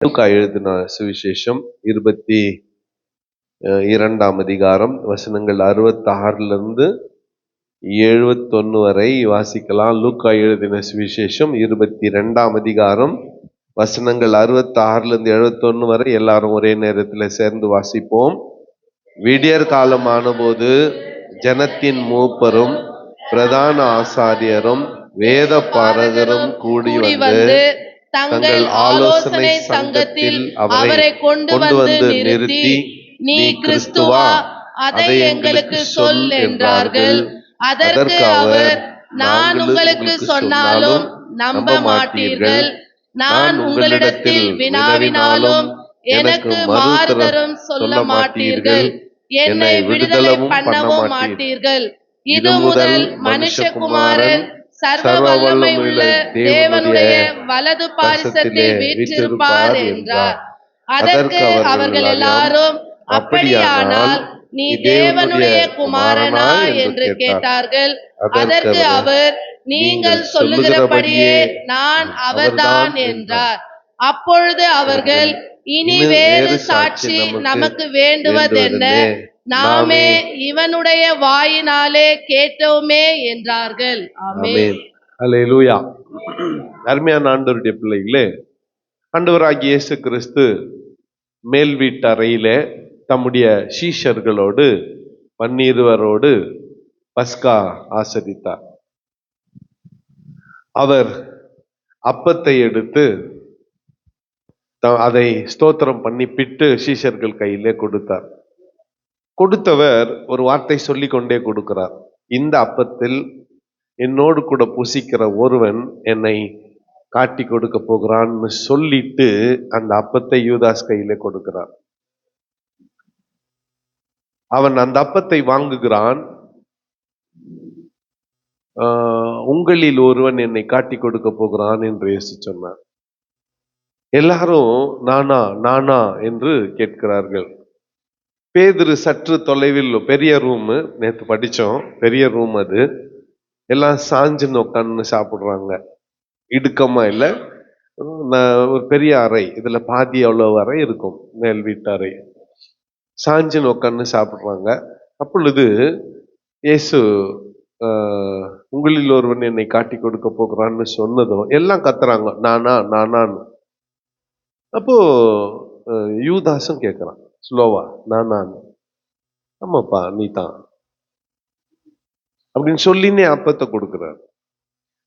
லூக்கா எழுதின சுவிசேஷம் 22ஆம் அதிகாரம் வசனங்கள் 66 71 வரை வாசிக்கலாம். லூக்கா எழுதின சுவிசேஷம் 22ஆம் அதிகாரம் வசனங்கள் 66 71 வரை எல்லாரும் ஒரே நேரத்தில் சேர்ந்து வாசிப்போம். விடியற் காலமான போது ஜனத்தின் மூப்பரும் பிரதான ஆசாரியரும் வேத பாரகரும் கூடி வந்து தங்கள் ஆலோசனை சங்கத்தில் அவரை கொண்டு வந்து நிறுத்தி, நீ கிறிஸ்துவா, அதை எங்களுக்கு சொல் என்றார்கள். அதற்கு அவர், நான் உங்களுக்கு சொன்னாலும் நம்ப மாட்டீர்கள். நான் உங்களிடத்தில் வினாவினாலும் எனக்கு மாறுதரும் சொல்ல மாட்டீர்கள். என்னை விடுதலை பண்ணவும் மாட்டீர்கள். இது முதல் மனுஷகுமாரன் சர்வ வல்லமை உள்ள தேவனுடைய வலது பாரிசத்தில் வீற்றிருப்பார் என்றார். அதற்கு அவர்கள் எல்லாரும், அப்படியானால் நீ தேவனுடைய குமாரனா என்று கேட்டார்கள். அதற்கு அவர், நீங்கள் சொல்லுகிறபடியே நான் அவர்தான் என்றார். அப்பொழுது அவர்கள், இனி வேறு சாட்சி நமக்கு வேண்டுவதென்ன? நாமே இவனுடைய வாயினாலே கேட்டோமே என்றார்கள். ஆமென். அல்லேலூயா. அருமையான ஆண்டவருடைய பிள்ளைகளே, ஆண்டவராகிய இயேசு கிறிஸ்து மேல் வீட்டறையிலே தம்முடைய சீஷர்களோடு 12 பஸ்கா ஆசரித்தார். அவர் அப்பத்தை எடுத்து அதை ஸ்தோத்திரம் பண்ணி பிட்டு சீஷர்கள் கையிலே கொடுத்தார். கொடுத்தவர் ஒரு வார்த்தை சொல்லி கொண்டே கொடுக்கிறார். இந்த அப்பத்தில் என்னோடு கூட புசிக்கிற ஒருவன் என்னை காட்டி கொடுக்க போகிறான்னு சொல்லிட்டு அந்த அப்பத்தை யூதாஸ் கையிலே கொடுக்கிறார். அவன் அந்த அப்பத்தை வாங்குகிறான். உங்களில் ஒருவன் என்னை காட்டி கொடுக்க போகிறான் என்று இயேசு சொன்னார். எல்லாரும் நானா நானா என்று கேட்கிறார்கள். பேதுரு சற்று தொலைவில், பெரிய ரூம், நேற்று படித்தோம், பெரிய ரூம் அது, எல்லாம் சாஞ்சுன்னு உட்காந்து சாப்பிட்றாங்க. இடுக்கமா இல்லை, ஒரு பெரிய அறை, இதுல பாதி அவ்வளவு அறை இருக்கும், மேல் வீட்டு அறை. சாஞ்சுன்னு உட்காந்து சாப்பிட்றாங்க. அப்பொழுது இயேசு உங்களில் ஒருவன் என்னை காட்டி கொடுக்க போகிறான்னு சொன்னதும் எல்லாம் கத்துறாங்க, நானா நானான்னு. அப்போ யூதாசும் கேட்குறான் ஸ்லோவா, நான் ஆமாப்பா நீ தான் அப்படின்னு சொல்லினே அப்பத்தை கொடுக்குறாரு.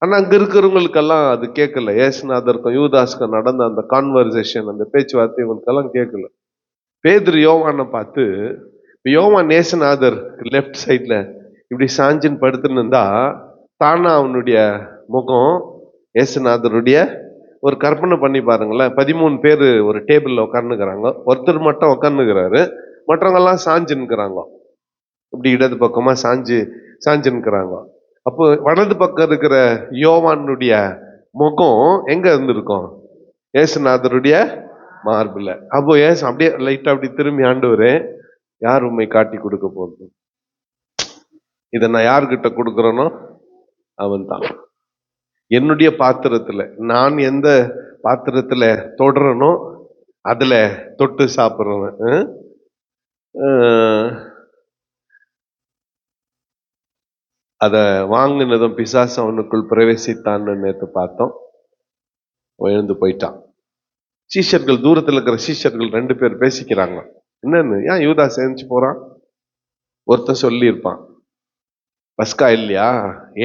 ஆனா அங்க இருக்கிறவங்களுக்கெல்லாம் அது கேட்கல. ஏசுநாதருக்கும் யூதாஸ்க்கும் நடந்த அந்த கான்வர்சேஷன், அந்த பேச்சுவார்த்தை இவங்களுக்கெல்லாம் கேட்கல. பேதுரு யோவானை பார்த்து, யோவான் ஏசுநாதர் லெஃப்ட் சைட்ல இப்படி சாஞ்சின்னு படுத்துன்னு இருந்தா தானா அவனுடைய முகம் ஏசுநாதருடைய ஒரு கற்பனை பண்ணி பாருங்களேன். 13 பேர் ஒரு டேபிள்ல உட்காந்துக்கிறாங்க, ஒருத்தர் மட்டும் உட்காந்துக்கிறாரு, மற்றவங்க எல்லாம் சாஞ்சுன்னுக்கிறாங்க. இப்படி இடது பக்கமா சாஞ்சுன்னுக்கிறாங்க. அப்போ வலது பக்கம் இருக்கிற யோவானுடைய முகம் எங்க இருந்திருக்கும்? ஏசுநாதருடைய மார்பில். அப்போ ஏசு அப்படியே லைட்டா அப்படி திரும்பி, ஆண்டவரே யார் உண்மை காட்டி கொடுக்க போகுது? இதை நான் யார்கிட்ட கொடுக்குறேனோ அவன் தான். என்னுடைய பாத்திரத்துல, நான் எந்த பாத்திரத்துல தொடரனோ அதுல தொட்டு சாப்பிடுறவன். அத வாங்கினதும் பிசாசு அவனுக்குள் பிரவேசித்தான்னு நேற்று பார்த்தோம். எழுந்து போயிட்டான். சீஷர்கள், தூரத்தில் இருக்கிற சீஷர்கள் 2 பேர் பேசிக்கிறாங்க. என்னன்னு, ஏன் யூதா சேர்ந்து போறான்? ஒருத்தன் சொல்லி இருப்பான், பஸ்கா இல்லையா,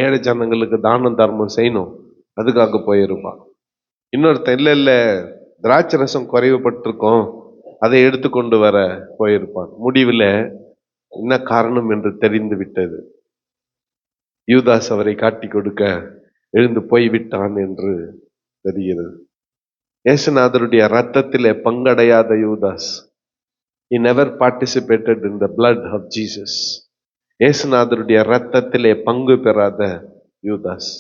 ஏழை ஜனங்களுக்கு தானம் தர்மம் செய்யணும், அதுக்காக போயிருப்பான். இன்னொருத்தன் இல்ல இல்ல திராட்சை ரசம் குறைவுபட்டிருக்கோம், அதை எடுத்துக்கொண்டு வர போயிருப்பான். முடிவில் என்ன காரணம் என்று தெரிந்து விட்டது. யூதாஸ் அவரை காட்டி கொடுக்க எழுந்து போய்விட்டான் என்று தெரிகிறது. ஏசுநாதருடைய ரத்தத்திலே பங்கடையாத யூதாஸ், he never participated in the blood of Jesus. ஏசுநாதருடைய ரத்தத்திலே பங்கு பெறாத யூதாஸ்.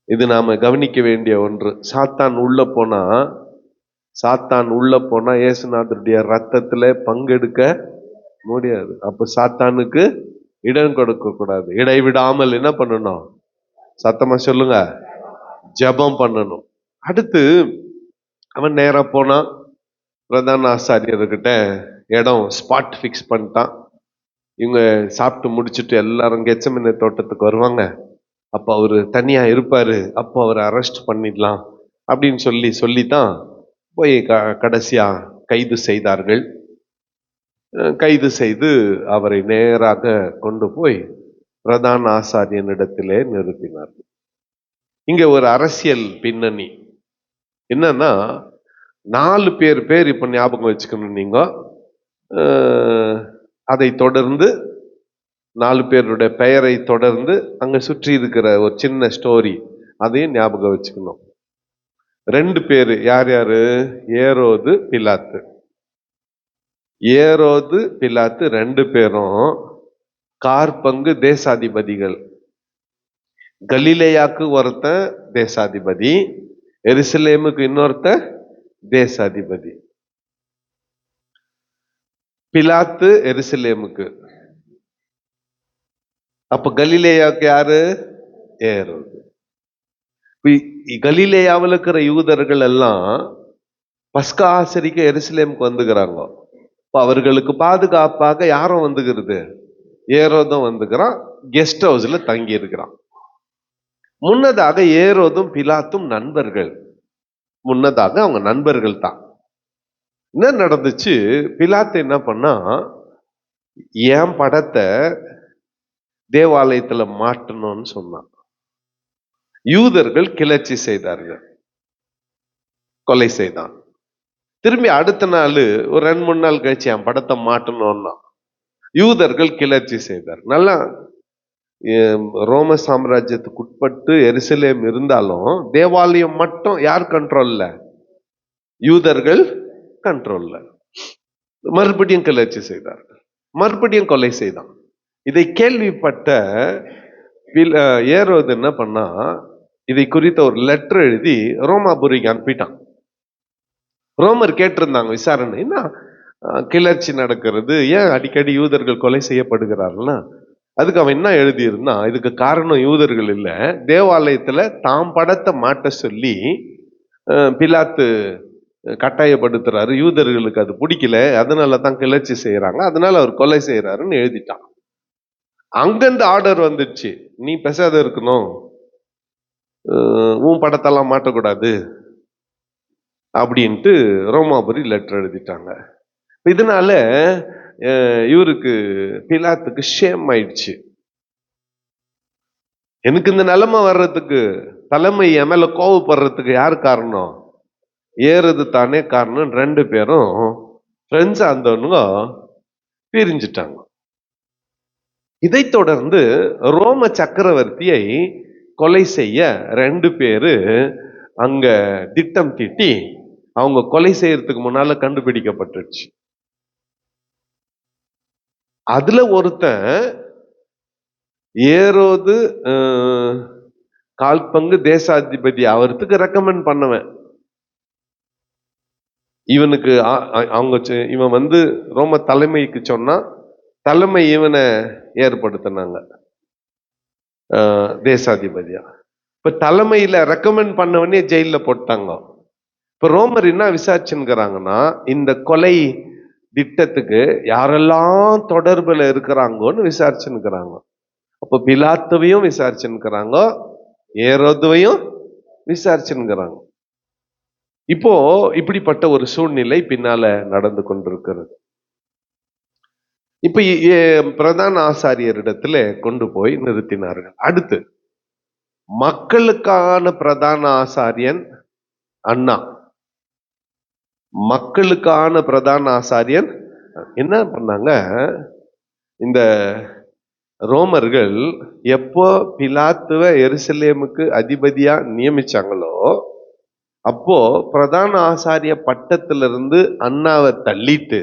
இது நாம கவனிக்க வேண்டிய ஒன்று. சாத்தான் உள்ள போனா ஏசுநாதருடைய ரத்தத்துல பங்கெடுக்க முடியாது. அப்ப சாத்தானுக்கு இடம் கொடுக்க கூடாது. இடைவிடாமல் என்ன பண்ணணும்? சத்தமா சொல்லுங்க, ஜெபம் பண்ணணும். அடுத்து அவன் நேரா போனான், பிரதான ஆசாரியர்கிட்ட இடம் ஸ்பாட் ஃபிக்ஸ் பண்ணிட்டான். இவங்க சாப்பிட்டு முடிச்சுட்டு எல்லாரும் கெத்செமனே தோட்டத்துக்கு வருவாங்க, அப்போ அவரு தனியா இருப்பாரு, அப்போ அவரை அரெஸ்ட் பண்ணிடலாம் அப்படின்னு சொல்லித்தான் போய் கடைசியா கைது செய்தார்கள். கைது செய்து அவரை நேராக கொண்டு போய் பிரதான ஆசாரியனிடத்திலே நிறுத்தினார்கள். இங்க ஒரு அரசியல் பின்னணி என்னன்னா, 4 பேர் இப்ப ஞாபகம் வச்சுக்கணும். நீங்க அதை தொடர்ந்து 4 பேருடைய பெயரை தொடர்ந்து அங்க சுற்றி இருக்கிற ஒரு சின்ன ஸ்டோரி அதையும் ஞாபகம் வச்சுக்கணும். 2 பேரு யார் யாரு? ஏரோது, பிலாத்து. ஏரோது, பிலாத்து 2 பேரும் காற்பங்கு தேசாதிபதிகள். கலிலேயாக்கு ஒருத்தன் தேசாதிபதி, எருசலேமுக்கு இன்னொருத்தன் தேசாதிபதி. பிலாத்து எருசலேமுக்கு. அப்ப கலிலேயாக்கு யாரு? ஏரோது. கலிலேயாவில் இருக்கிற யூதர்கள் எல்லாம் பஸ்கா ஆசரிக்க எருசலேமுக்கு வந்துக்கிறாங்க. அவர்களுக்கு பாதுகாப்பாக யாரும் வந்துகிறது? ஏரோதும் வந்துக்கிறான், கெஸ்ட் ஹவுஸ்ல தங்கி இருக்கிறான். முன்னதாக ஏரோதும் பிலாத்தும் நண்பர்கள். முன்னதாக அவங்க நண்பர்கள் தான். என்ன நடந்துச்சு? பிலாத்து என்ன பண்ணா, என் படத்தை தேவாலயத்துல மாட்டணும்னு சொன்னான். யூதர்கள் கிளர்ச்சி செய்தார்கள், கொலை செய்தான். திரும்பி அடுத்த நாள் ஒரு 2-3 நாள் கழிச்சு என் படத்தை மாட்டணும்னா யூதர்கள் கிளர்ச்சி செய்தார். நல்லா ரோம சாம்ராஜ்யத்துக்கு உட்பட்டு எருசலேம் இருந்தாலும் தேவாலயம் மட்டும் யார் கண்ட்ரோல்ல? யூதர்கள் கண்ட்ரோல்ல. மறுபடியும் கிளர்ச்சி செய்தார்கள், மறுபடியும் கொலை செய்தான். இதை கேள்விப்பட்ட ஏரோது என்ன பண்ணா, இதை குறித்த ஒரு லெட்டர் எழுதி ரோமாபுரிக்கு அனுப்பிட்டான். ரோமர் கேட்டிருந்தாங்க விசாரணை, என்ன கிளர்ச்சி நடக்கிறது, ஏன் அடிக்கடி யூதர்கள் கொலை செய்யப்படுகிறார்கள்னா, அதுக்கு அவன் என்ன எழுதியிருந்தான், இதுக்கு காரணம் யூதர்கள் இல்ல, தேவாலயத்துல தாம் படத்தை மாட்ட சொல்லி பிலாத்து கட்டாயப்படுத்துறாரு, யூதர்களுக்கு அது பிடிக்கல, அதனாலதான் கிளர்ச்சி செய்யறாங்க, அதனால அவர் கொலை செய்யறாருன்னு எழுதிட்டான். அங்கிருந்து ஆர்டர் வந்துடுச்சு, நீ பேசாத இருக்கணும், உன் படத்தெல்லாம் மாட்டக்கூடாது அப்படின்ட்டு ரோமாபுரி லெட்டர் எழுதிட்டாங்க. இதனால இவருக்கு பிலாத்துக்கு ஷேம் ஆயிடுச்சு. எனக்கு இந்த நிலைமை வர்றதுக்கு, தலைமை என் மேல கோவப்படுறதுக்கு யார் காரணம்? ஏறது தானே காரணம். 2 பேரும் ஃப்ரெண்ட்ஸ் ஆந்தவனுங்க பிரிஞ்சிட்டாங்க. இதை தொடர்ந்து ரோம சக்கரவர்த்தியை கொலை செய்ய 2 பேரு அங்க திட்டம் தீட்டி அவங்க கொலை செய்யறதுக்கு முன்னால கண்டுபிடிக்கப்பட்டுச்சு. அதுல ஒருத்தன் ஏரோது கால்பங்கு தேசாதிபதி அவருக்கு ரெக்கமெண்ட் பண்ணவன். இவனுக்கு இவன் வந்து ரோம தலைமைக்கு சொன்னா தலைமை இவனை ஏற்படுத்தினாங்க தேசாதிபதியா. இப்ப தலைமையில ரெக்கமெண்ட் பண்ணவனே ஜெயில போட்டாங்க. இப்ப ரோமர் என்ன விசாரிச்சுங்கிறாங்கன்னா, இந்த கொலை திட்டத்துக்கு யாரெல்லாம் தொடர்புல இருக்கிறாங்கன்னு விசாரிச்சுக்கிறாங்க. அப்ப பிலாத்துவையும் விசாரிச்சுக்கிறாங்க, ஏரோதுவையும் விசாரிச்சுக்கிறாங்க. இப்போ இப்படிப்பட்ட ஒரு சூழ்நிலை பின்னால நடந்து கொண்டிருக்கிறது. இப்ப பிரதான ஆசாரியரிடத்துல கொண்டு போய் நிறுத்தினார்கள். அடுத்து மக்களுக்கான பிரதான ஆசாரியன் அண்ணா, மக்களுக்கான பிரதான ஆசாரியன் என்ன பண்ணாங்க, இந்த ரோமர்கள் எப்போ பிலாத்துவ எருசலேமுக்கு அதிபதியா நியமிச்சாங்களோ அப்போ பிரதான ஆசாரிய பட்டத்திலிருந்து அண்ணாவை தள்ளிட்டு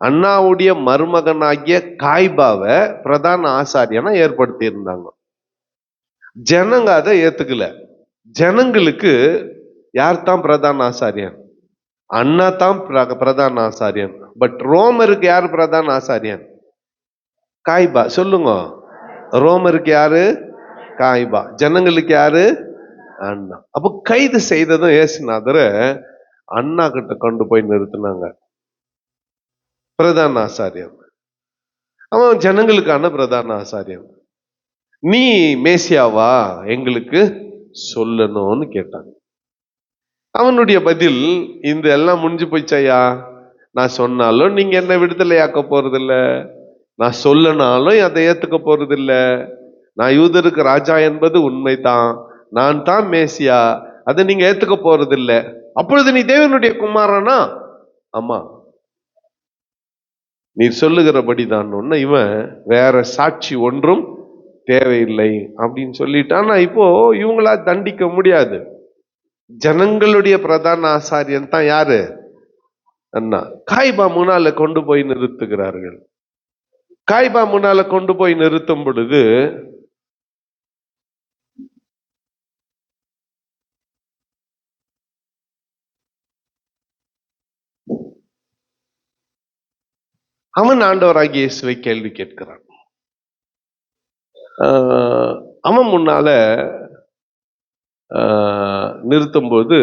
அண்ணாவுடைய மருமகனாகிய காய்பாவை பிரதான ஆசாரியனா ஏற்படுத்தி இருந்தாங்க. ஜனங்க அதை ஏத்துக்கல. ஜனங்களுக்கு யார் தான் பிரதான ஆசாரியன்? அண்ணா தான் பிரதான ஆசாரியன். பட் ரோமருக்கு யார் பிரதான ஆசாரியன்? காய்பா. சொல்லுங்க, ரோமருக்கு யாரு? காய்பா. ஜனங்களுக்கு யாரு? அண்ணா. அப்போ கைது செய்ததும் ஏசுநாதர் அண்ணா கிட்ட கொண்டு போய் நிறுத்தினாங்க. பிரதான ஆசாரியன், அவன் ஜனங்களுக்கான பிரதான ஆசாரியன். நீ மேசியாவா எங்களுக்கு சொல்லணும்னு கேட்டாங்க. அவனுடைய பதில், இந்த எல்லாம் முடிஞ்சு போயிச்சையா, நான் சொன்னாலும் நீங்க என்ன விடுதலையாக்க போறது இல்ல, நான் சொல்லனாலும் அதை ஏத்துக்க போறது இல்ல, நான் யூதருக்கு ராஜா என்பது உண்மைதான், நான் தான் மேசியா, அதை நீங்க ஏத்துக்க போறது இல்ல, அப்பொழுது நீ தேவனுடைய குமாரனா? ஆமா, நீ சொல்லுகிறபடிதான். இவன் வேற சாட்சி ஒன்றும் தேவையில்லை அப்படின்னு சொல்லிட்டான். இப்போ இவங்களா தண்டிக்க முடியாது. ஜனங்களுடைய பிரதான ஆசாரியன் தான் யாரு? அண்ணா. காய்பா முன்னால கொண்டு போய் நிறுத்துகிறார்கள். காய்பா முன்னால கொண்டு போய் நிறுத்தும் பொழுது அவன் ஆண்டவராகிய இயேசுவை கேள்வி கேட்கிறான். அவன் முன்னால நிறுத்தும் போது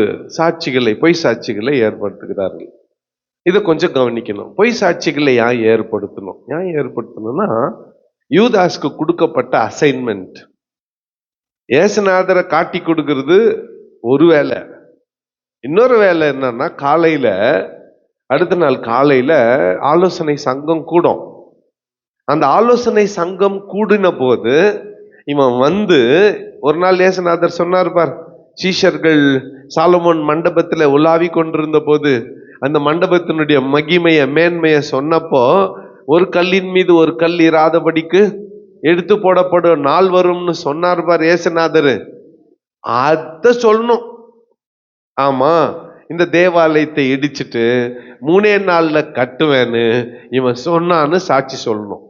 பொய் சாட்சிகளை ஏற்படுத்துகிறார்கள். இதை கொஞ்சம் கவனிக்கணும். பொய் சாட்சிகளை ஏன் ஏற்படுத்தணும்னா, யூதாஸ்க்கு கொடுக்கப்பட்ட அசைன்மெண்ட். இயேசுநாதரை காட்டி கொடுக்கிறது ஒரு வேலை. இன்னொரு வேலை என்னன்னா, அடுத்த நாள் காலையில ஆலோசனை சங்கம் கூடும். அந்த ஆலோசனை சங்கம் கூடின போது இவன் வந்து, ஒரு நாள் இயேசுநாதர் சொன்னார் பார், சீஷர்கள் சாலமோன் மண்டபத்துல உலாவி கொண்டிருந்த போது அந்த மண்டபத்தினுடைய மேன்மைய சொன்னப்போ, ஒரு கல்லின் மீது ஒரு கல் இராதபடிக்கு எடுத்து போடப்படும் நாள் வரும்னு சொன்னார் பார் இயேசுநாதர். அத சொல்லணும். ஆமா, இந்த தேவாலயத்தை இடிச்சிட்டு 3 நாள்ல கட்டுவேன்னு இவன் சொன்னான்னு சாட்சி சொல்லணும்.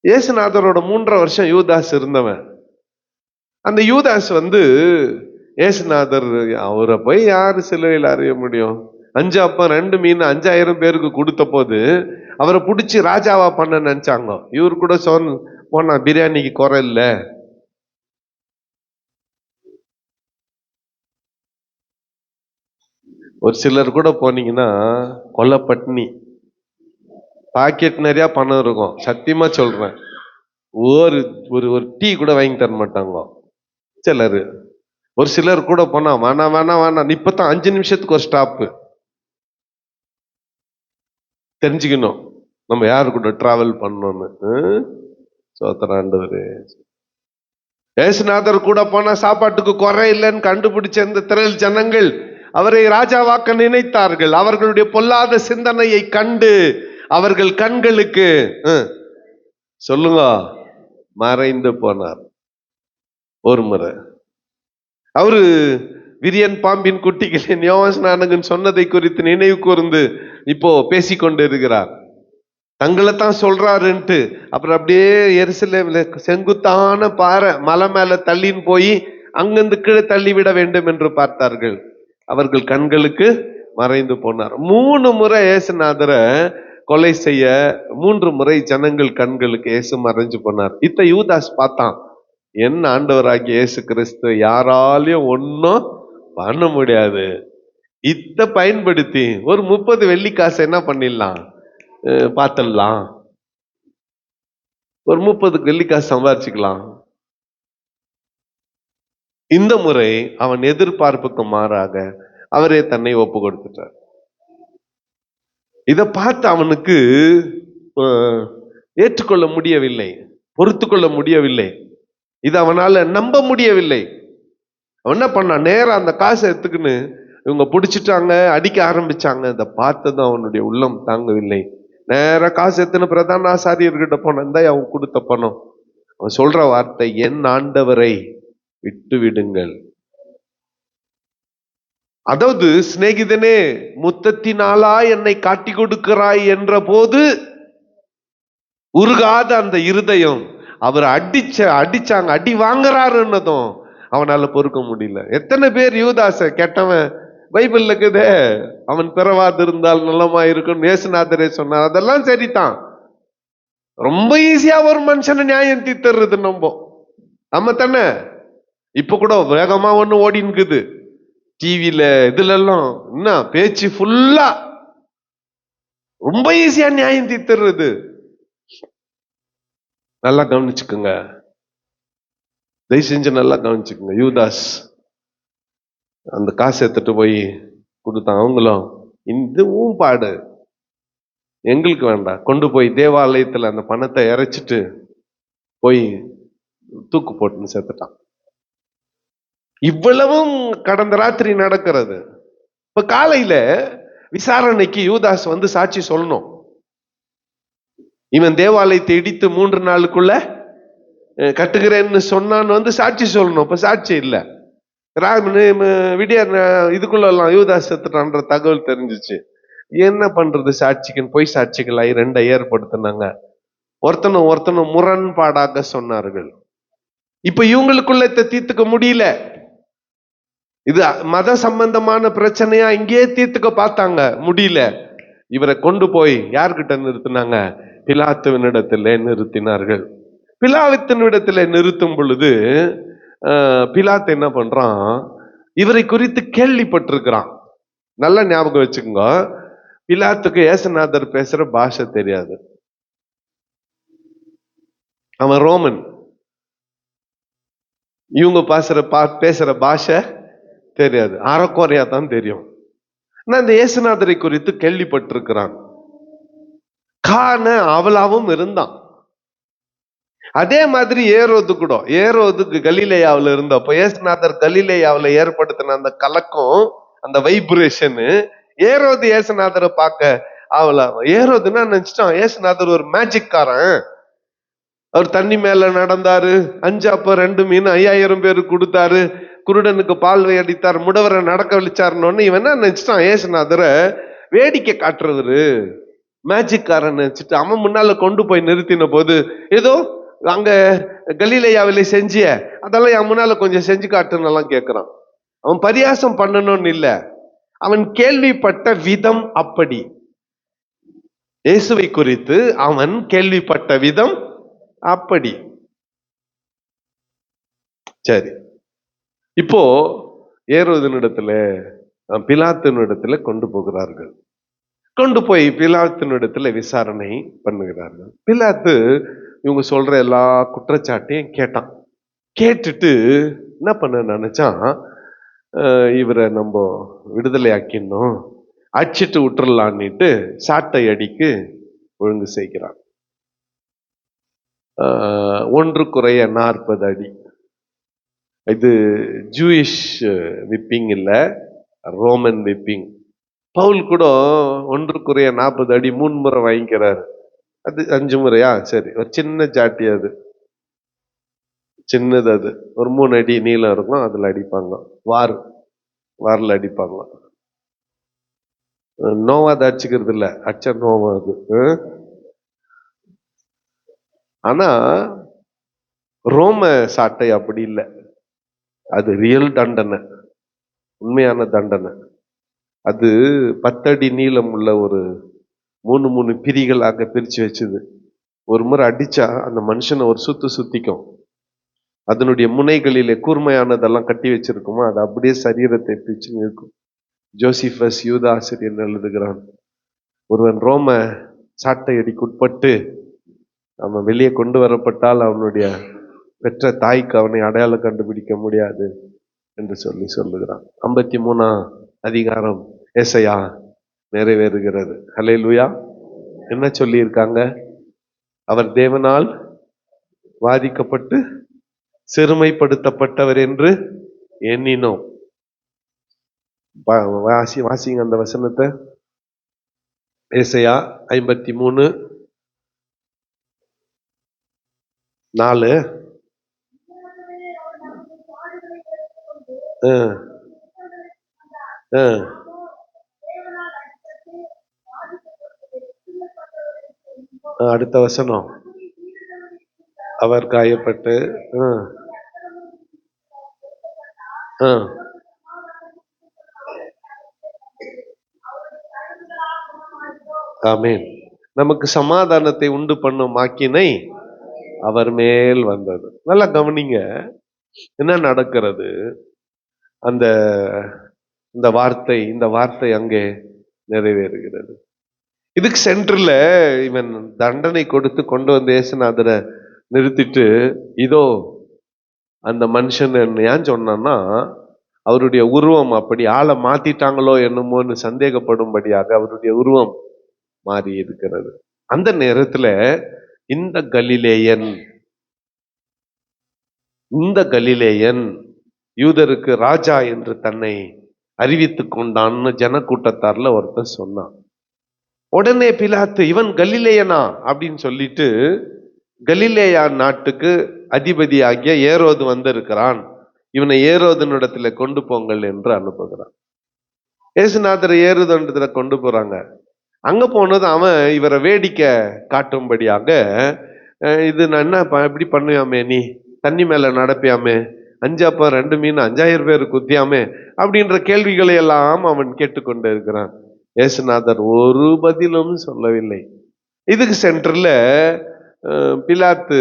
இயேசுநாதரோட 3.5 வருஷம் யூதாஸ் இருந்தவன். அந்த யூதாஸ் வந்து இயேசுநாதர், அவரை போய் யாரு சிலுவையில் அறிய முடியும்? 5 அப்பம் 2 மீன் 5000 பேருக்கு கொடுத்த போது அவரை பிடிச்சி ராஜாவா பண்ண நினைச்சாங்க. இவரு கூட போனா பிரியாணிக்கு குறை இல்லை. ஒரு சிலர் கூட போனீங்கன்னா கொலை பட்னி, பாக்கெட் நிறைய பணம் இருக்கும். சத்தியமா சொல்றேன், ஒரு ஒரு டீ கூட வாங்கி தர மாட்டாங்க சிலர். ஒரு சிலர் கூட போனா வேணாம் இப்பதான் 5 நிமிஷத்துக்கு ஒரு ஸ்டாப்பு. தெரிஞ்சுக்கணும் நம்ம யாரு கூட டிராவல் பண்ணோம்னு. சோத்திராண்டவரே, இயேசுநாதர் கூட போனா சாப்பாட்டுக்கு குறை இல்லைன்னு கண்டுபிடிச்ச இந்த திரள் ஜனங்கள் அவரை ராஜாவாக்க நினைத்தார்கள். அவர்களுடைய பொல்லாத சிந்தனையை கண்டு அவர்கள் கண்களுக்கு சொல்லுங்க மறைந்து போனார். ஒரு முறை அவரு விரியன் பாம்பின் குட்டிகளின் யோவான் சொன்னதை குறித்து நினைவு கூர்ந்து இப்போ பேசிக்கொண்டு இருக்கிறார். தங்களைத்தான் சொல்றாருன்ட்டு அப்புறம் அப்படியே எருசலேம்ல செங்குத்தான பாறை மலை மேல தள்ளின்னு போய் அங்கிருந்து கீழே தள்ளிவிட வேண்டும் என்று பார்த்தார்கள். அவர்கள் கண்களுக்கு மறைந்து போனார். 3 முறை இயேசுநாதரை கொலை செய்ய 3 முறை ஜனங்கள் கண்களுக்கு இயேசு மறைஞ்சு போனார். யூதாஸ் பார்த்தான், என்ன ஆண்டவராகிய இயேசு கிறிஸ்து யாராலையும் ஒன்னும் பண்ண முடியாது. பயன்படுத்தி ஒரு 30 வெள்ளிக்காசு என்ன பண்ணிடலாம், பார்த்துடலாம். ஒரு 30 வெள்ளிக்காசு சம்பாதிச்சுக்கலாம். இந்த முறை அவன் எதிர்பார்ப்புக்கு மாறாக அவரே தன்னை ஒப்பு கொடுத்துட்டார். இதை பார்த்து அவனுக்கு ஏற்றுக்கொள்ள முடியவில்லை, பொறுத்து கொள்ள முடியவில்லை, இது அவனால நம்ப முடியவில்லை. அவன் என்ன பண்ணான், நேரம் அந்த காசை எடுத்துக்கின்னு இவங்க பிடிச்சிட்டாங்க, அடிக்க ஆரம்பிச்சாங்க. இதை பார்த்ததும் அவனுடைய உள்ளம் தாங்கவில்லை. நேர காசு எடுத்துன்னு பிரதான ஆசாரியர்கிட்ட போனான். அவன் கொடுத்த பணம். அவன் சொல்ற வார்த்தை, என் ஆண்டவரை விட்டு விடுங்கள். அதாவது, சிநேகிதனே, முத்தத்தினாலா என்னை காட்டி கொடுக்கிறாய் என்ற போது உருகாத அந்த இருதயம், அவர் அடிச்சாங்க, அடி வாங்குறாருன்னதும் அவனால பொறுக்க முடியல. எத்தனை பேர் யூதாச கெட்டவன் பைபிள்ல இருக்குதே, அவன் பிறவாது இருந்தால் நல்லமா இருக்கும் இயேசுநாதரே சொன்னார். அதெல்லாம் சரிதான். ரொம்ப ஈஸியா ஒரு மனுஷனை நியாயம் தீர்த்துறது நம்ம தானே. இப்ப கூட வேகமா ஒண்ணு ஓடினுக்குது, டிவில இதுல எல்லாம் என்ன பேச்சு ஃபுல்லா ரொம்ப ஈஸியா நியாயம் தீர்த்துறது. நல்லா கவனிச்சுக்குங்க, தயவு செஞ்சு நல்லா கவனிச்சுக்குங்க. யூதாஸ் அந்த காசு எடுத்துட்டு போய் கொடுத்தான். அவங்களும் இதுவும் பாடு எங்களுக்கு வேண்டாம், கொண்டு போய் தேவாலயத்துல அந்த பணத்தை இறைச்சிட்டு போய் தூக்கு போட்டுன்னு சேர்த்துட்டான். இவ்வளவும் கடந்த ராத்திரி நடக்கிறது. இப்ப காலையில விசாரணைக்கு யூதாஸ் வந்து சாட்சி சொல்லணும். இவன் தேவாலயத்தை இடித்து 3 நாளுக்குள்ள கட்டுகிறேன்னு சொன்னான்னு வந்து சாட்சி சொல்லணும். இப்ப சாட்சி இல்ல. விடிய இதுக்குள்ள யூதாஸ் செத்துட்டான்ற தகவல் தெரிஞ்சிச்சு. என்ன பண்றது சாட்சிக்குன்னு போய் சாட்சிகளாய் 2 ஏற்படுத்தினாங்க. ஒருத்தனும் முரண்பாடாக சொன்னார்கள். இப்ப இவங்களுக்குள்ள தீர்த்துக்க முடியல. இது மத சம்பந்தமான பிரச்சனையா இங்கேயே தீர்த்துக்க பார்த்தாங்க, முடியல. இவரை கொண்டு போய் யார்கிட்ட நிறுத்தினாங்க? பிலாத்துவினிடத்திலே நிறுத்தினார்கள். பிலாத்துவினிடத்திலே நிறுத்தும் பொழுது பிலாத்து என்ன பண்றான்? இவரை குறித்து கேள்விப்பட்டிருக்கிறான். நல்ல ஞாபகம் வச்சுக்கோங்க, பிலாத்துக்கு ஏசுநாதர் பேசுற பாஷை தெரியாது. அவன் ரோமன். இவங்க பேசுற பாஷை தெரியாது, அறக்குறையா தான் தெரியும். நான் இந்த ஏசுநாதரை குறித்து கேள்விப்பட்டிருக்கிறான். காண அவளாவும் இருந்தான். அதே மாதிரி ஏரோதுக்கு கலிலேயாவில் இருந்தப்போ ஏசுநாதர் கலிலேயாவில் ஏற்படுத்தின அந்த கலக்கம், அந்த வைப்ரேஷன், ஏரோது ஏசுநாதரை பார்க்க அவளா. ஏரோதுன்னா நினைச்சிட்டான் ஏசுநாதர் ஒரு மேஜிக் காரன். அவர் தண்ணி மேல நடந்தாரு, 5 அப்ப 2 மீன் 5000 பேருக்கு கொடுத்தாரு, குருடனுக்கு பால்வை அடித்தார், முடவரை நடக்க வலிச்சாருன்னு இவன் என்ன நினைச்சிட்டான்? ஏசுநாதரை வேடிக்கை காட்டுறவரு, மேஜிக் காரன் நினைச்சிட்டு அவன் முன்னால கொண்டு போய் நிறுத்தின போது, ஏதோ அங்க கலிலேயாவில செஞ்சிய அதெல்லாம் என் முன்னால கொஞ்சம் செஞ்சு காட்டுன்னு எல்லாம் கேட்கிறான். அவன் பரியாசம் பண்ணணும்னு இல்ல, அவன் கேள்விப்பட்ட விதம் அப்படி. இயேசுவை குறித்து அவன் கேள்விப்பட்ட விதம் அப்படி. சரி, இப்போ ஏரோதினிடத்துல பிலாத்தினிடத்துல கொண்டு போகிறார்கள். கொண்டு போய் பிலாத்தினிடத்துல விசாரணை பண்ணுகிறார்கள். பிலாத்து இவங்க சொல்ற எல்லா குற்றச்சாட்டையும் கேட்டான். கேட்டுட்டு என்ன பண்ண நினைச்சான்? இவரை நம்ம விடுதலை ஆக்கிடணும், அடிச்சிட்டு விட்டுறலான்னுட்டு சாட்டை அடிக்கு ஒழுங்கு செய்கிறான். 1 குறைய 40 அடி. இது ஜூயிஷ் விப்பிங் இல்ல, ரோமன் விப்பிங். பவுல் கூட 1 குறைய 40 அடி 3 முறை வாங்கிக்கிறாரு. அது 5 முறையா? சரி, ஒரு சின்ன சாட்டி, அது சின்னது, அது ஒரு 3 அடி நீளம் இருக்கும். அதுல அடிப்பாங்க, வாரில் அடிப்பாங்க. நோவாத அடிச்சுக்கிறது இல்ல, அச்ச நோவா அது. ஆனா ரோம சாட்டை அப்படி இல்லை, அது ரியல் தண்டனை, உண்மையான தண்டனை. அது 10 அடி நீளம் உள்ள ஒரு 3 பிரிகளாக பிரிச்சு வச்சுது. ஒரு முறை அடிச்சா அந்த மனுஷனை ஒரு சுத்திக்கும். அதனுடைய முனைகளிலே கூர்மையானதெல்லாம் கட்டி வச்சிருக்குமா, அது அப்படியே சரீரத்தை பிரிச்சு இருக்கும். ஜோசிபஸ் யூதா ஆசிரியர் எழுதுகிறான், ஒருவன் ரோம சாட்டை அடிக்குட்பட்டு அவன் வெளியே கொண்டு வரப்பட்டால் அவனுடைய பெற்ற தாய்க்கு அவனை அடையாளம் கண்டுபிடிக்க முடியாது என்று சொல்லுகிறான். 53ஆம் அதிகாரம் ஏசாயா நிறைவேறுகிறது. ஹல்லேலூயா. என்ன சொல்லி இருக்காங்க? அவர் தேவனால் வாதிக்கப்பட்டு சிறுமைப்படுத்தப்பட்டவர் என்று எண்ணினோம். வாசிங்க அந்த வசனத்தை. ஏசாயா 53:4. அடுத்த வசனம், அவர் காயப்பட்டு ஆமென், நமக்கு சமாதானத்தை உண்டு பண்ணும் ஆக்கினை அவர் மேல் வந்தது. நல்லா கவனிங்க என்ன நடக்கிறது. அந்த இந்த வார்த்தை அங்கே நிறைவேறுகிறது. இதுக்கு சென்டர்ல இவன் தண்டனை கொடுத்து கொண்டு வந்து இயேசுநாதரை நிறுத்திட்டு, இதோ அந்த மனுஷன் ஏன் சொன்னான்னா, அவருடைய உருவம் அப்படி ஆளை மாத்திட்டாங்களோ என்னமோன்னு சந்தேகப்படும்படியாக அவருடைய உருவம் மாறி இருக்கிறது. அந்த நேரத்துல இந்த கலிலேயன் யூதருக்கு ராஜா என்று தன்னை அறிவித்துக் கொண்டான்னு ஜனக்கூட்டத்தார்ல ஒருத்தர் சொன்னான். உடனே பிலாத்து, இவன் கலிலேயனா அப்படின்னு சொல்லிட்டு கலிலேயா நாட்டுக்கு அதிபதி ஆகிய ஏரோது வந்திருக்கிறான், இவனை ஏரோதனிடத்துல கொண்டு போங்கள் என்று அனுப்புகிறான். இயேசுநாதரை ஏரோதனிடத்துல கொண்டு போறாங்க. அங்க போனது அவன் இவரை வேடிக்கை காட்டும்படியாக, இது நான் என்ன இப்படி பண்ணுவாமே, நீ தண்ணி மேல நடப்பியாமே, 5 அப்பம் 2 மீன் 5000 பேர் குத்தியாமே அப்படின்ற கேள்விகளை எல்லாம் அவன் கேட்டுக்கொண்டு இருக்கிறான். இயேசுநாதர் ஒரு பதிலும் சொல்லவில்லை. இதுக்கு சென்டர்ல பிலாத்து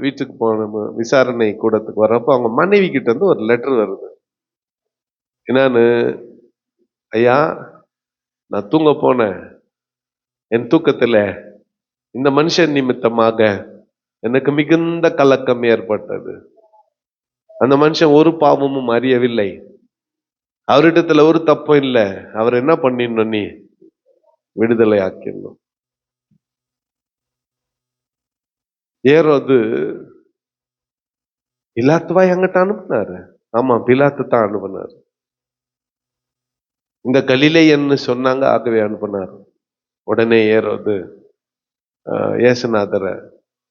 வீட்டுக்கு போன விசாரணை கூடத்துக்கு வரப்போ அவங்க மனைவி கிட்ட இருந்து ஒரு லெட்டர் வருது. என்னன்னு, ஐயா நான் தூங்க போனேன், என் தூக்கத்துல இந்த மனுஷன் நிமித்தமாக எனக்கு மிகுந்த கலக்கம் ஏற்பட்டது. அந்த மனுஷன் ஒரு பாவமும் அறியவில்லை, அவரிடத்துல ஒரு தப்பும் இல்லை, அவர் என்ன பண்ணிடணும், நீ விடுதலை ஆக்கிடணும். ஏரோது பிலாத்துவா எங்கிட்ட அனுப்புனாரு? ஆமா, பிலாத்து தான் அனுப்புனாரு. இந்த கலிலேயன்னு சொன்னாங்க, ஆகவே அனுப்புனார். உடனே ஏரோது இயேசுநாதரை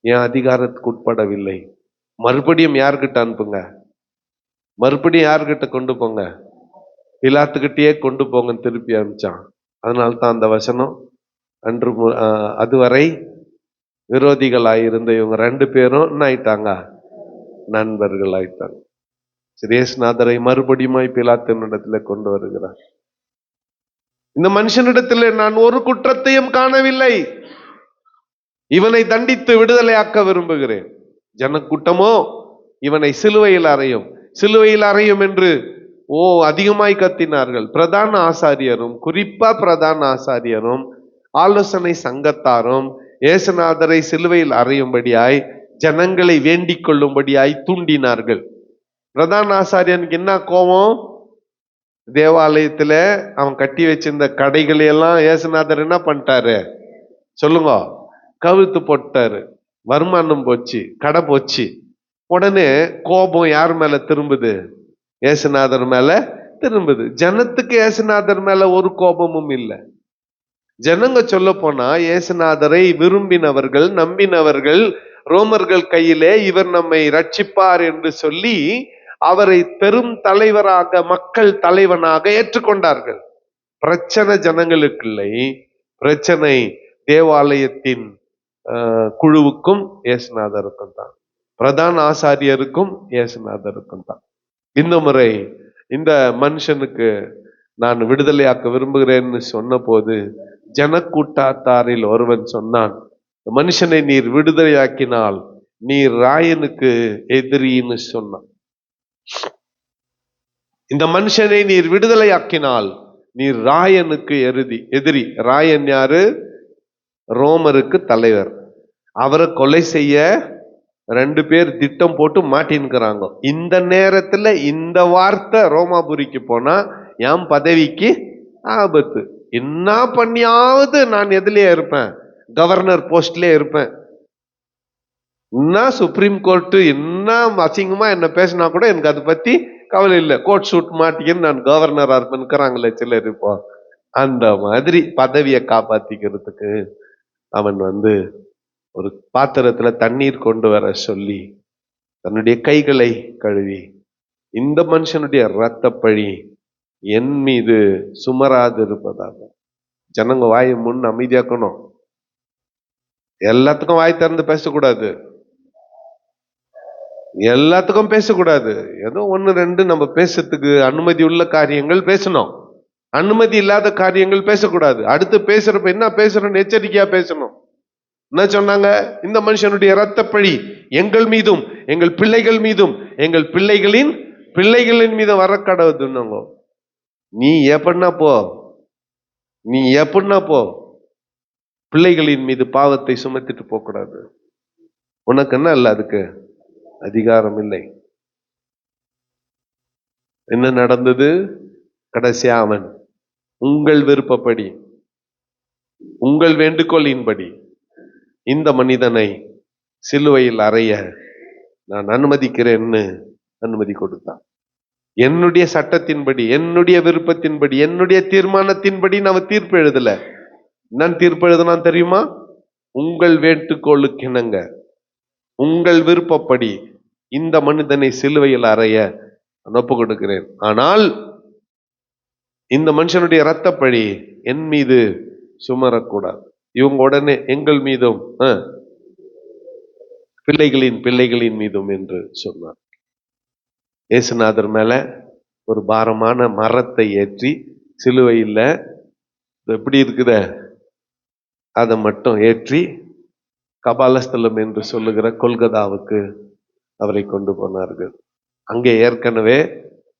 என் அதிகாரத்துக்கு உட்படவில்லை, மறுபடியும் யார்கிட்ட அனுப்புங்க, மறுபடியும் யார்கிட்ட கொண்டு போங்க, பிலாத்துக்கிட்டே கொண்டு போங்கன்னு திருப்பி அனுப்பிச்சான். அதனால்தான் அந்த வசனம், அன்று அதுவரை விரோதிகளாயிருந்த இவங்க 2 பேரும் என்ன ஆயிட்டாங்க, நண்பர்கள் ஆயிட்டாங்க. இயேசுநாதரை மறுபடியும் பிலாத்தினிடத்துல கொண்டு வருகிறார். இந்த மனுஷனிடத்துல நான் ஒரு குற்றத்தையும் காணவில்லை, இவனை தண்டித்து விடுதலையாக்க விரும்புகிறேன். ஜனக்கூட்டமோ இவனை சிலுவையில் அறையும் என்று அதிகமாய் கத்தினார்கள். பிரதான ஆசாரியரும், குறிப்பா பிரதான ஆசாரியரும் ஆலோசனை சங்கத்தாரும் இயேசுநாதரை சிலுவையில் அறையும்படியாய் ஜனங்களை வேண்டிக் கொள்ளும்படியாய் தூண்டினார்கள். பிரதான ஆசாரியனுக்கு என்ன கோபம்? தேவாலயத்துல அவன் கட்டி வச்சிருந்த கடைகளை எல்லாம் இயேசுநாதர் என்ன பண்ணிட்டாரு சொல்லுங்க, கவிழ்த்து போட்டாரு. வருமானம் போச்சு, கடை போச்சு. உடனே கோபம் யார் மேல திரும்புது? இயேசுநாதர் மேல திரும்புது. ஜனத்துக்கு இயேசுநாதர் மேல ஒரு கோபமும் இல்லை. ஜனங்க சொல்ல போனா இயேசுநாதரை விரும்பினவர்கள், நம்பினவர்கள் ரோமர்கள் கையிலே இவர் நம்மை ரட்சிப்பார் என்று சொல்லி அவரை பெரும் தலைவராக, மக்கள் தலைவனாக ஏற்றுக்கொண்டார்கள். பிரச்சனை ஜனங்களுக்கு இல்லை, பிரச்சனை தேவாலயத்தின் குழுவுக்கும் இயேசுநாதருக்கும் தான், பிரதான ஆசாரியருக்கும் இயேசுநாதருக்கும் தான். இந்த முறை இந்த மனுஷனுக்கு நான் விடுதலையாக்க விரும்புகிறேன்னு சொன்ன போது ஜனக்கூட்டத்தாரில் ஒருவன் சொன்னான், மனுஷனை நீர் விடுதலையாக்கினால் நீர் ராயனுக்கு எதிரின்னு சொன்னான். இந்த மனுஷனை நீர் விடுதலையாக்கினால் நீர் ராயனுக்கு எதிரி. ராயன் யாரு? ரோமருக்கு தலைவர். அவரை கொலை செய்ய 2 பேர் திட்டம் போட்டு மாட்டின்னுக்கிறாங்க. இந்த நேரத்துல இந்த வார்த்தை ரோமாபுரிக்கு போனா என் பதவிக்கு ஆபத்து. என்ன பண்ணியாவது நான் எதுலயே இருப்பேன், கவர்னர் போஸ்ட்லயே இருப்பேன். என்ன சுப்ரீம் கோர்ட்டு என்ன அசிங்கமா என்ன பேசினா கூட எனக்கு அதை பத்தி கவலை இல்லை, கோட் சூட் மாட்டிக்கின்னு நான் கவர்னரா இருப்பேன்னுக்கிறாங்களே சிலர். இப்போ அந்த மாதிரி பதவியை காப்பாத்திக்கிறதுக்கு அவன் ஒரு பாத்திரத்துல தண்ணீர் கொண்டு வர சொல்லி தன்னுடைய கைகளை கழுவி, இந்த மனுஷனுடைய இரத்த பழி என் மீது சுமராது இருப்பதாக. ஜனங்க வாயை முன் அமைதியாக்கணும், எல்லாத்துக்கும் வாய் திறந்து பேசக்கூடாது, எல்லாத்துக்கும் பேசக்கூடாது. ஏதோ 1 2 நம்ம பேசுறதுக்கு அனுமதி உள்ள காரியங்கள் பேசணும், அனுமதி இல்லாத காரியங்கள் பேசக்கூடாது. அடுத்து பேசுறப்ப என்ன பேசுறோம்னு எச்சரிக்கையா பேசணும். என்ன சொன்னாங்க? இந்த மனுஷனுடைய இரத்த பழி எங்கள் மீதும் எங்கள் பிள்ளைகள் மீதும் எங்கள் பிள்ளைகளின் மீதும் வர கடவுதுன்னாங்க. நீ எப்படின்னா போ, நீ எப்படின்னா போ, பிள்ளைகளின் மீது பாவத்தை சுமத்திட்டு போக கூடாது. உனக்கு என்ன இல்ல, அதுக்கு அதிகாரம் இல்லை. என்ன நடந்தது? கடைசியா அவன் உங்கள் விருப்பப்படி, உங்கள் வேண்டுகோளின்படி இந்த மனிதனை சிலுவையில் அறைய நான் அனுமதிக்கிறேன்னு அனுமதி கொடுத்தான். என்னுடைய சட்டத்தின்படி, என்னுடைய விருப்பத்தின்படி, என்னுடைய தீர்மானத்தின்படி நான் தீர்ப்பு எழுதல. நான் தீர்ப்பு எழுதுனான் தெரியுமா? உங்கள் வேண்டுகோளுக்கு இணங்க, உங்கள் விருப்பப்படி இந்த மனிதனை சிலுவையில் அறைய நான் ஒப்பு கொடுக்கிறேன். ஆனால் இந்த மனுஷனுடைய இரத்தப்பழி என் மீது சுமரக்கூடாது. இவங்க உடனே எங்கள் மீதும் பிள்ளைகளின் மீதும் என்று சொன்னார். இயேசுநாதர் மேல ஒரு பாரமான மரத்தை ஏற்றி சிலுவையில் எப்படி இருக்குத அதை மட்டும் ஏற்றி கபாலஸ்தலம் என்று சொல்லுகிற கொல்கதாவுக்கு அவரை கொண்டு போனார்கள். அங்கே ஏற்கனவே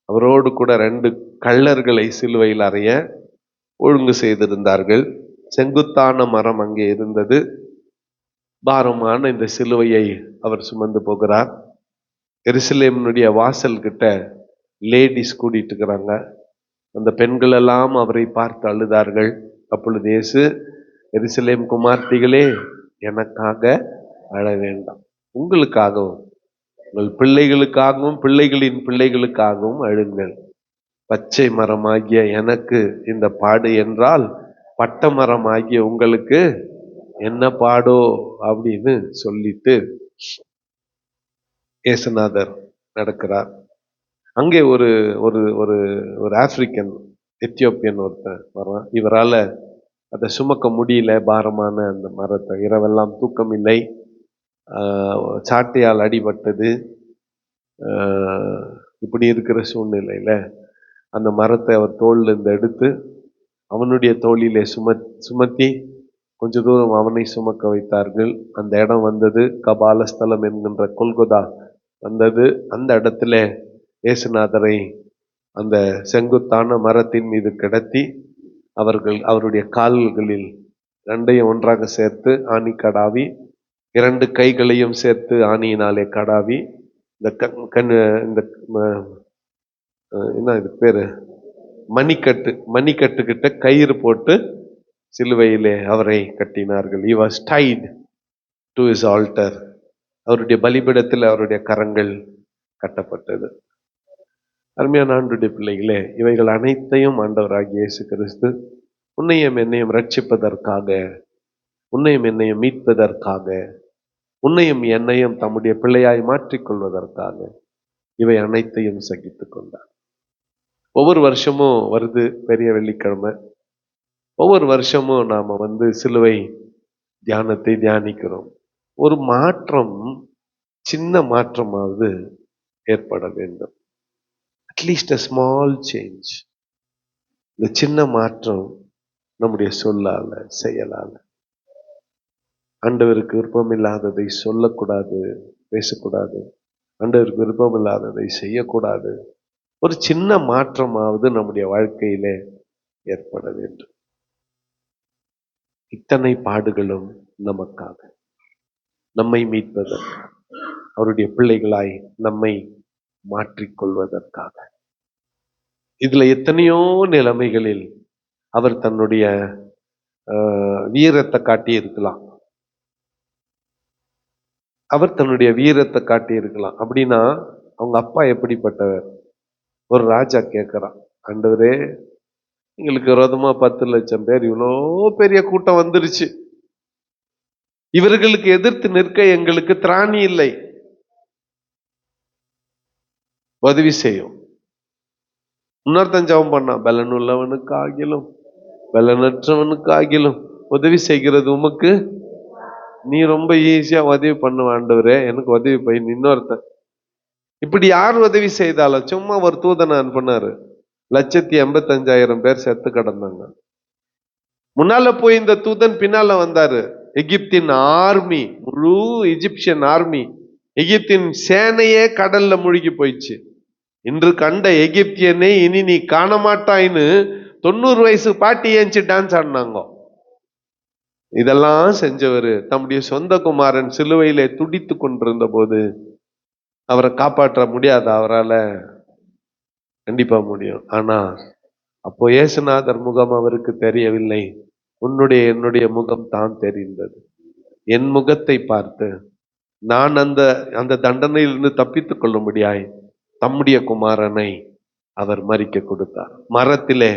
அவரோடு கூட 2 கள்ளர்களை சிலுவையில் அறைய ஒழுங்கு செய்திருந்தார்கள். செங்குத்தான மரம் அங்கே இருந்தது. பாரமான இந்த சிலுவையை அவர் சுமந்து போகிறார். எருசலேமினுடைய வாசல் கிட்ட லேடிஸ் கூட்டிட்டு இருக்கிறாங்க. அந்த பெண்கள் எல்லாம் அவரை பார்த்து அழுதார்கள். அப்பொழுது இயேசு, எருசலேம் குமார்த்திகளே, எனக்காக அழ வேண்டாம், உங்களுக்காகவும் உங்கள் பிள்ளைகளுக்காகவும் பிள்ளைகளின் பிள்ளைகளுக்காகவும் அழுங்கள். பச்சை மரமாகிய எனக்கு இந்த பாடு என்றால் பட்ட மரமாகிய உங்களுக்கு என்ன பாடோ அப்படின்னு சொல்லிட்டு இயேசுநாதர் நடக்கிறார். அங்கே ஒரு ஒரு ஒரு ஒரு ஆப்பிரிக்கன், எத்தியோப்பியன் ஒருத்தன் வர்றான். இவரால் அதை சுமக்க முடியல, பாரமான அந்த மரத்தை. இரவெல்லாம் தூக்கம் இல்லை, சாட்டையால் அடிபட்டது. இப்படி இருக்கிற சூழ்நிலையில அந்த மரத்தை அவர் தோளில் இருந்து எடுத்து அவனுடைய தோளிலே சுமத்தி கொஞ்ச தூரம் அவனை சுமக்க வைத்தார்கள். அந்த இடம் வந்தது கபாலஸ்தலம் என்கின்ற கொல்கொதா வந்தது. அந்த இடத்துல இயேசுநாதரை அந்த செங்குத்தான மரத்தின் மீது கிடத்தி அவருடைய கால்களில் 2ஐயும் ஒன்றாக சேர்த்து ஆணி கடாவி, 2 கைகளையும் சேர்த்து ஆணியினாலே கடாவி, இந்த என்ன இது பேரு, மணிக்கட்டு கிட்ட கயிறு போட்டு சிலுவையிலே அவரை கட்டினார்கள். He was tied to his altar. அவருடைய பலிபீடத்தில் அவருடைய கரங்கள் கட்டப்பட்டது. அருமையான ஆண்டவருடைய பிள்ளைகளே, இவைகள் அனைத்தையும் ஆண்டவராகிய இயேசு கிறிஸ்து உன்னையும் என்னையும் ரட்சிப்பதற்காக, உன்னையும் என்னையும் மீட்பதற்காக, உன்னையும் என்னையும் தம்முடைய பிள்ளையாய் மாற்றிக்கொள்வதற்காக இவை அனைத்தையும் சகித்துக் கொண்டார். ஒவ்வொரு வருஷமும் வருது பெரிய வெள்ளிக்கிழமை. ஒவ்வொரு வருஷமும் நாம சிலுவை தியானத்தை தியானிக்கிறோம். ஒரு மாற்றம், சின்ன மாற்றமாவது ஏற்பட வேண்டும். At least a small change. இந்த சின்ன மாற்றம் நம்முடைய சொல்லால, செயலால. ஆண்டவருக்கு விருப்பம் இல்லாததை சொல்லக்கூடாது, பேசக்கூடாது. ஆண்டவருக்கு விருப்பம் இல்லாததை செய்யக்கூடாது. ஒரு சின்ன மாற்றமாவது நம்முடைய வாழ்க்கையிலே ஏற்பட வேண்டும். இத்தனை பாடுகளும் நமக்காக, நம்மை மீட்பதற்காக, அவருடைய பிள்ளைகளாய் நம்மை மாற்றிக்கொள்வதற்காக. இதுல எத்தனையோ நிலைமைகளில் அவர் தன்னுடைய வீரத்தை காட்டி இருக்கலாம். அவர் தன்னுடைய வீரத்தை காட்டி இருக்கலாம். அப்படின்னா அவங்க அப்பா எப்படிப்பட்டவர்? ஒரு ராஜா கேட்கிறான், ஆண்டவரே, எங்களுக்கு விரோதமா 10 லட்சம் பேர், இவ்வளோ பெரிய கூட்டம் வந்துருச்சு, இவர்களுக்கு எதிர்த்து நிற்க எங்களுக்கு திராணி இல்லை, உதவி செய்யும். இன்னொருத்தன் ஜெபம் பண்ணான், பலனுள்ளவனுக்கு ஆகிலும் பலனற்றவனுக்கு ஆகிலும் உதவி செய்கிறது உமக்கு, நீ ரொம்ப ஈஸியா உதவி பண்ணுவ ஆண்டவரே, எனக்கு உதவி போய். இன்னொருத்தன், இப்படி யார் உதவி செய்தாலும் சும்மா ஒரு தூதனை அனுப்பினாரு. 185,000 பேர் செத்து கிடந்தாங்க. முன்னால போய் இந்த தூதன் பின்னால வந்தாரு. எகிப்தின் ஆர்மி, முழு எஜிப்சியன் ஆர்மி, எகிப்தின் சேனையே கடல்ல மூழ்கி போயிடுச்சு. இன்று கண்ட எகிப்தியனை இனி நீ காண மாட்டாயின்னு 90 வயசு பாட்டி ஏஞ்சி டான்ஸ் ஆடினாங்க. இதெல்லாம் செஞ்சவர் தம்முடைய சொந்த குமாரன் சிலுவையிலே துடித்து கொண்டிருந்த போது அவரை காப்பாற்ற முடியாது. அவரால் கண்டிப்பா முடியும். ஆனா அப்போ இயேசுநாதர் முகம் அவருக்கு தெரியவில்லை. என்னுடைய முகம் தான் தெரிந்தது. என் முகத்தை பார்த்து நான் அந்த தண்டனையிலிருந்து தப்பித்துக் கொள்ளும்படியாய் தம்முடைய குமாரனை அவர் மரிக்க கொடுத்தார். மரத்திலே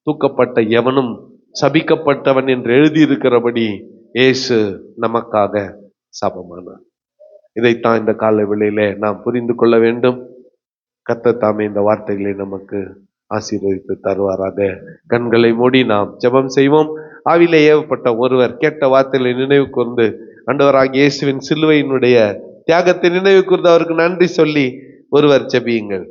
தூக்கப்பட்ட எவனும் சபிக்கப்பட்டவன் என்று எழுதியிருக்கிறபடி இயேசு நமக்காக சாபமானார். இதைத்தான் இந்த கால வேளையிலே நாம் புரிந்து கொள்ள வேண்டும். கர்த்தர் தாமே இந்த வார்த்தைகளை நமக்கு ஆசீர்வதித்து தருவாராக. கண்களை மூடி நாம் ஜெபம் செய்வோம். ஆவிலே ஏவப்பட்ட ஒருவர் கேட்ட வார்த்தைகளை நினைவு கூர்ந்து ஆண்டவராகிய இயேசுவின் சிலுவையினுடைய தியாகத்தை நினைவு கூர்ந்து அவருக்கு நன்றி சொல்லி ஒருவர் ஜெபியுங்கள்.